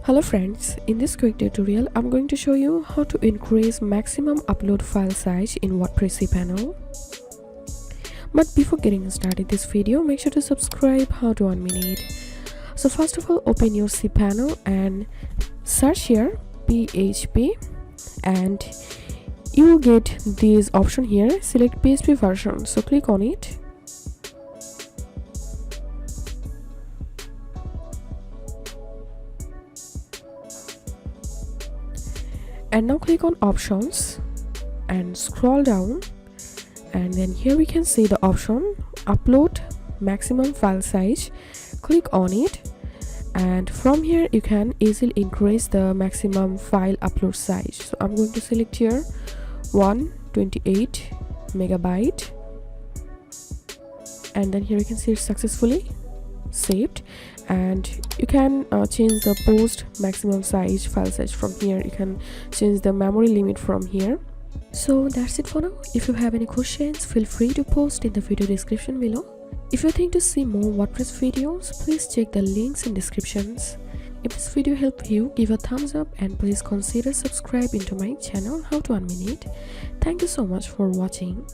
Hello friends, in this quick tutorial I'm going to show you how to increase maximum upload file size in WordPress cPanel. But before getting started this video, make sure to subscribe. How to 1 minute. So first of all, open your cPanel and search here PHP, and you will get this option here, select PHP version. So click on it. And now click on options and scroll down, and then here we can see the option upload maximum file size. Click on it, and from here you can easily increase the maximum file upload size. So I'm going to select here 128 megabyte, and then here you can see it's successfully saved. And you can change the post maximum size file size from here. You can change the memory limit from here. So that's it for now. If you have any questions, feel free to post in the video description below. If you think to see more WordPress videos, please check the links in descriptions. If this video helped you, give a thumbs up and please consider subscribing to my channel How to 1 Minute. Thank you so much for watching.